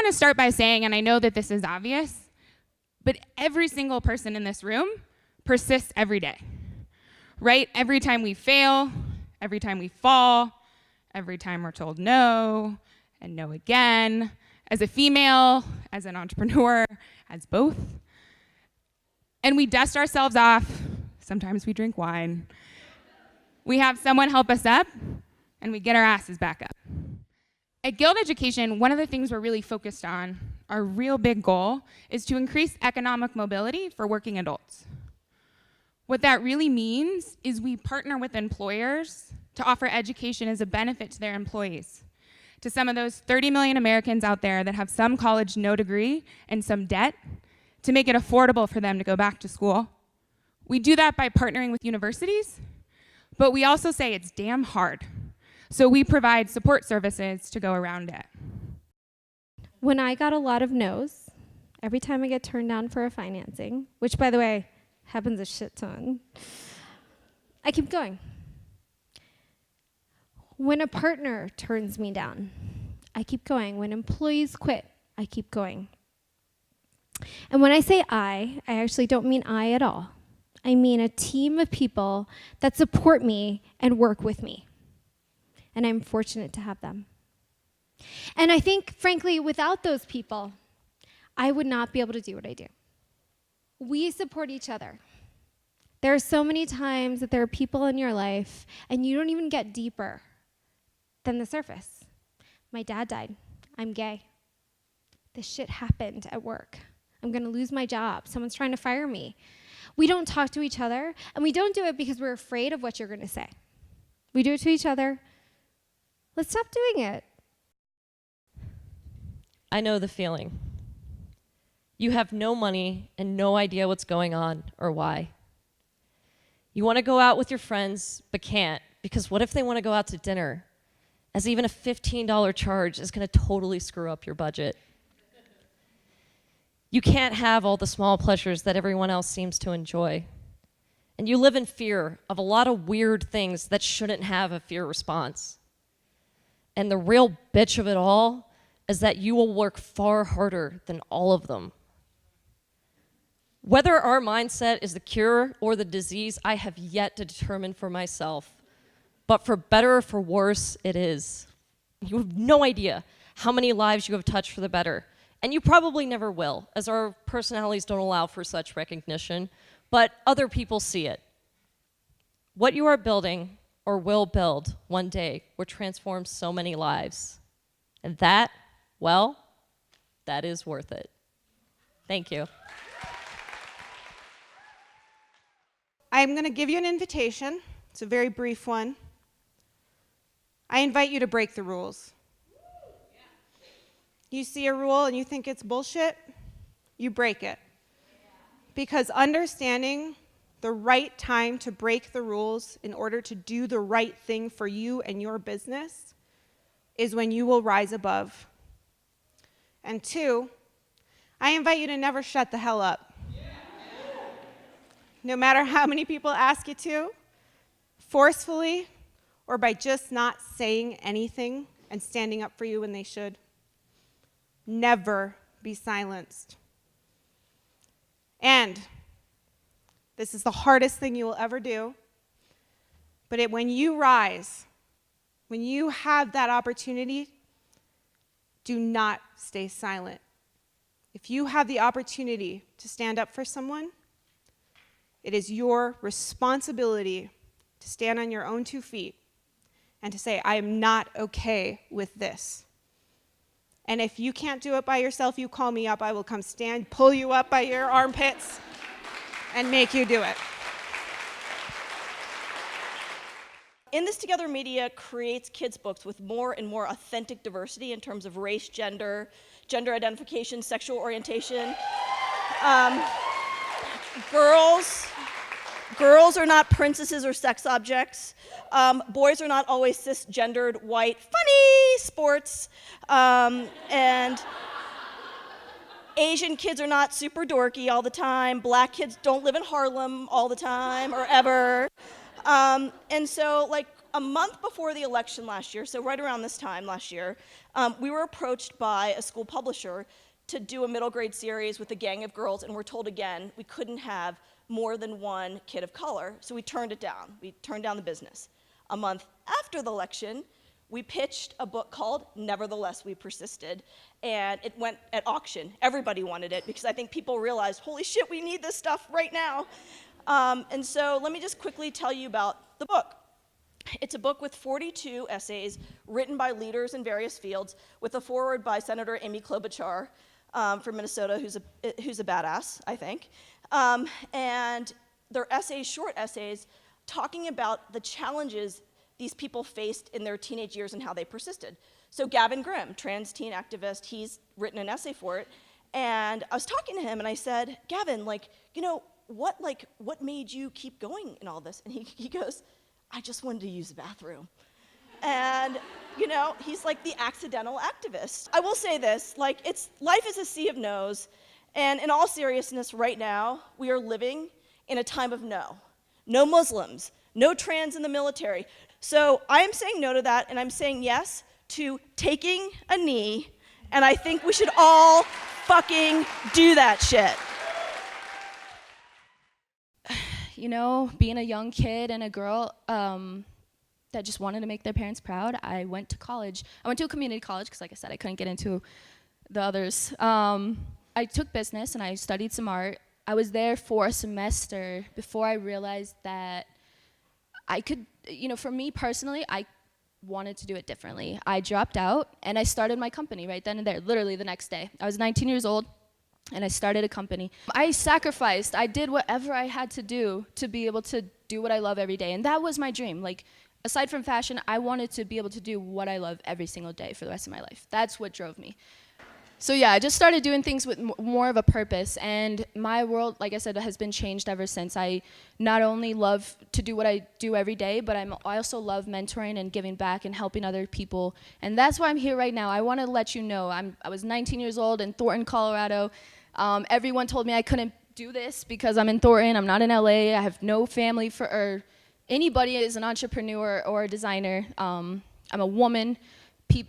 want to start by saying, and I know that this is obvious, but every single person in this room persists every day, right? Every time we fail, every time we fall, every time we're told no and no again, as a female, as an entrepreneur, as both. And we dust ourselves off. Sometimes we drink wine. We have someone help us up, and we get our asses back up. At Guild Education, one of the things we're really focused on, our real big goal, is to increase economic mobility for working adults. What that really means is we partner with employers to offer education as a benefit to their employees, to some of those 30 million Americans out there that have some college, no degree, and some debt, to make it affordable for them to go back to school. We do that by partnering with universities, but we also say it's damn hard. So we provide support services to go around it. When I got a lot of no's, every time I get turned down for a financing, which by the way, happens a shit ton, I keep going. When a partner turns me down, I keep going. When employees quit, I keep going. And when I say I actually don't mean I at all. I mean a team of people that support me and work with me. And I'm fortunate to have them. And I think, frankly, without those people, I would not be able to do what I do. We support each other. There are so many times that there are people in your life, and you don't even get deeper than the surface. My dad died. I'm gay. This shit happened at work. I'm gonna lose my job. Someone's trying to fire me. We don't talk to each other, and we don't do it because we're afraid of what you're gonna say. We do it to each other. Let's stop doing it. I know the feeling. You have no money and no idea what's going on or why. You want to go out with your friends, but can't, because what if they want to go out to dinner? As even a $15 charge is going to totally screw up your budget. You can't have all the small pleasures that everyone else seems to enjoy. And you live in fear of a lot of weird things that shouldn't have a fear response. And the real bitch of it all is that you will work far harder than all of them. Whether our mindset is the cure or the disease, I have yet to determine for myself. But for better or for worse, it is. You have no idea how many lives you have touched for the better. And you probably never will, as our personalities don't allow for such recognition, but other people see it. What you are building or will build one day will transform so many lives. And that, well, that is worth it. Thank you. I'm going to give you an invitation. It's a very brief one. I invite you to break the rules. You see a rule and you think it's bullshit, you break it. Because understanding the right time to break the rules in order to do the right thing for you and your business is when you will rise above. And two, I invite you to never shut the hell up. No matter how many people ask you to, forcefully, or by just not saying anything and standing up for you when they should. Never be silenced. And this is the hardest thing you will ever do, but when you rise, when you have that opportunity, do not stay silent. If you have the opportunity to stand up for someone, it is your responsibility to stand on your own 2 feet and to say, I am not okay with this. And if you can't do it by yourself, you call me up. I will come stand, pull you up by your armpits, and make you do it. In This Together Media creates kids' books with more and more authentic diversity in terms of race, gender, gender identification, sexual orientation. Girls are not princesses or sex objects. Boys are not always cisgendered, white, funny sports. And Asian kids are not super dorky all the time. Black kids don't live in Harlem all the time or ever. And so, like, a month before the election last year, so right around this time last year, we were approached by a school publisher to do a middle grade series with a gang of girls, and we're told again we couldn't have more than one kid of color, so we turned it down. We turned down the business. A month after the election, we pitched a book called Nevertheless We Persisted, and it went at auction. Everybody wanted it because I think people realized, holy shit, we need this stuff right now. And so let me just quickly tell you about the book. It's a book with 42 essays written by leaders in various fields, with a foreword by Senator Amy Klobuchar from Minnesota, who's a badass, I think. And they're essays, short essays, talking about the challenges these people faced in their teenage years and how they persisted. So Gavin Grimm, trans teen activist, he's written an essay for it. And I was talking to him and I said, Gavin, what made you keep going in all this? And he goes, I just wanted to use the bathroom. And, he's like the accidental activist. I will say this, life is a sea of no's. And in all seriousness, right now, we are living in a time of no. No Muslims, no trans in the military. So I am saying no to that, and I'm saying yes to taking a knee, and I think we should all fucking do that shit. Being a young kid and a girl that just wanted to make their parents proud, I went to college. I went to a community college because, like I said, I couldn't get into the others. I took business and I studied some art. I was there for a semester before I realized that I could, for me personally, I wanted to do it differently. I dropped out and I started my company right then and there, literally the next day. I was 19 years old and I started a company. I sacrificed, I did whatever I had to do to be able to do what I love every day. And that was my dream. Aside from fashion, I wanted to be able to do what I love every single day for the rest of my life. That's what drove me. So yeah, I just started doing things with more of a purpose, and my world, like I said, has been changed ever since. I not only love to do what I do every day, but I also love mentoring and giving back and helping other people, and that's why I'm here right now. I want to let you know, I was 19 years old in Thornton, Colorado. Everyone told me I couldn't do this because I'm in Thornton, I'm not in LA, I have no family or anybody is an entrepreneur or a designer. I'm a woman.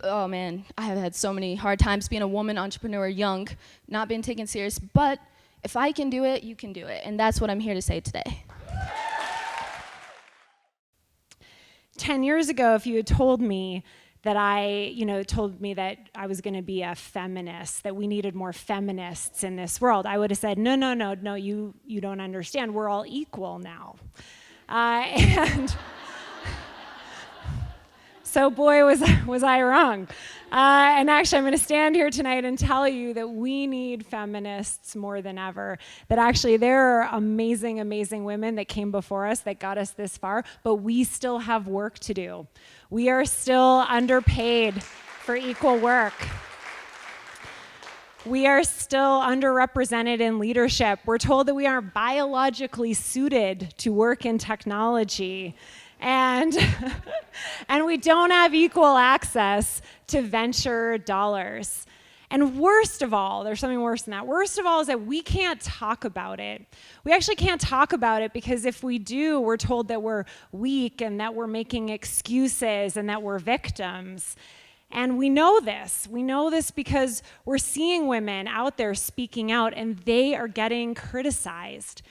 Oh man, I have had so many hard times being a woman entrepreneur, young, not being taken serious, but if I can do it, you can do it, and that's what I'm here to say today. 10 years ago, if you had told me that I was going to be a feminist, that we needed more feminists in this world, I would have said, no, you don't understand, we're all equal now. So boy, was I wrong. And actually, I'm going to stand here tonight and tell you that we need feminists more than ever. That actually there are amazing, amazing women that came before us that got us this far, but we still have work to do. We are still underpaid for equal work. We are still underrepresented in leadership. We're told that we aren't biologically suited to work in technology. And we don't have equal access to venture dollars. And worst of all, there's something worse than that. Worst of all is that we can't talk about it. We actually can't talk about it because if we do, we're told that we're weak and that we're making excuses and that we're victims. And we know this. We know this because we're seeing women out there speaking out and they are getting criticized.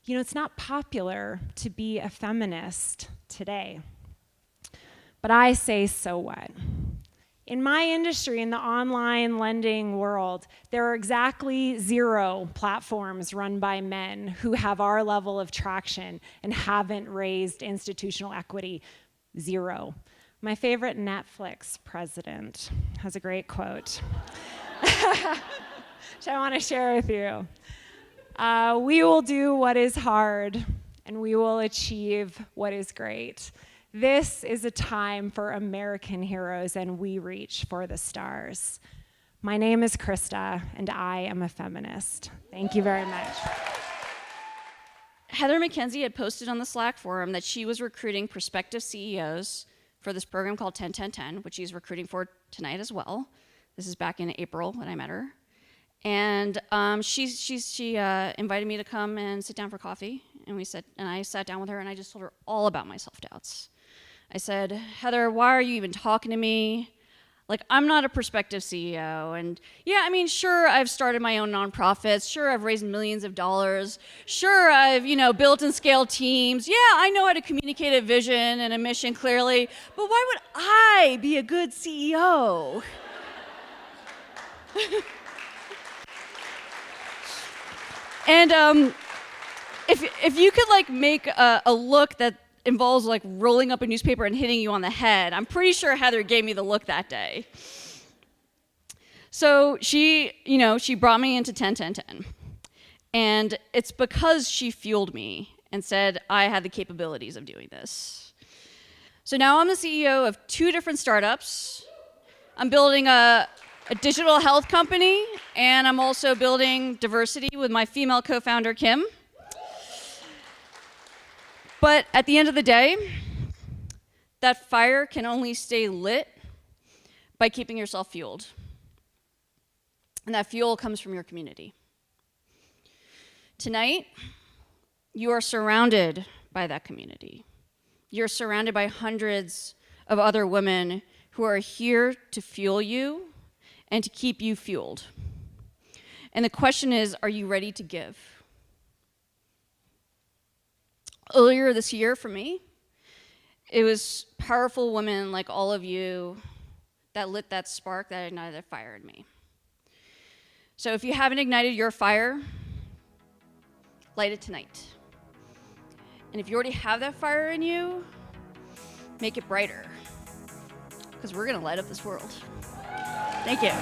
It's not popular to be a feminist today. But I say, so what? In my industry, in the online lending world, there are exactly 0 platforms run by men who have our level of traction and haven't raised institutional equity. 0. My favorite Netflix president has a great quote, which I want to share with you. We will do what is hard, and we will achieve what is great. This is a time for American heroes, and we reach for the stars. My name is Krista, and I am a feminist. Thank you very much. Heather McKenzie had posted on the Slack forum that she was recruiting prospective CEOs for this program called 10-10-10, which she's recruiting for tonight as well. This is back in April when I met her. And she invited me to come and sit down for coffee, and I sat down with her, and I just told her all about my self-doubts. I said, Heather, why are you even talking to me? Like, I'm not a prospective CEO. And yeah, I mean, sure, I've started my own nonprofits. Sure, I've raised millions of dollars. Sure, I've, built and scaled teams. Yeah, I know how to communicate a vision and a mission clearly. But why would I be a good CEO? And if you could like make a look that involves like rolling up a newspaper and hitting you on the head, I'm pretty sure Heather gave me the look that day. So she brought me into 10-10-10. And it's because she fueled me and said I had the capabilities of doing this. So now I'm the CEO of 2 different startups. I'm building a digital health company, and I'm also building diversity with my female co-founder, Kim. But at the end of the day, that fire can only stay lit by keeping yourself fueled. And that fuel comes from your community. Tonight, you are surrounded by that community. You're surrounded by hundreds of other women who are here to fuel you and to keep you fueled. And the question is, are you ready to give? Earlier this year for me, it was powerful women like all of you that lit that spark that ignited that fire in me. So if you haven't ignited your fire, light it tonight. And if you already have that fire in you, make it brighter, because we're gonna light up this world. Thank you.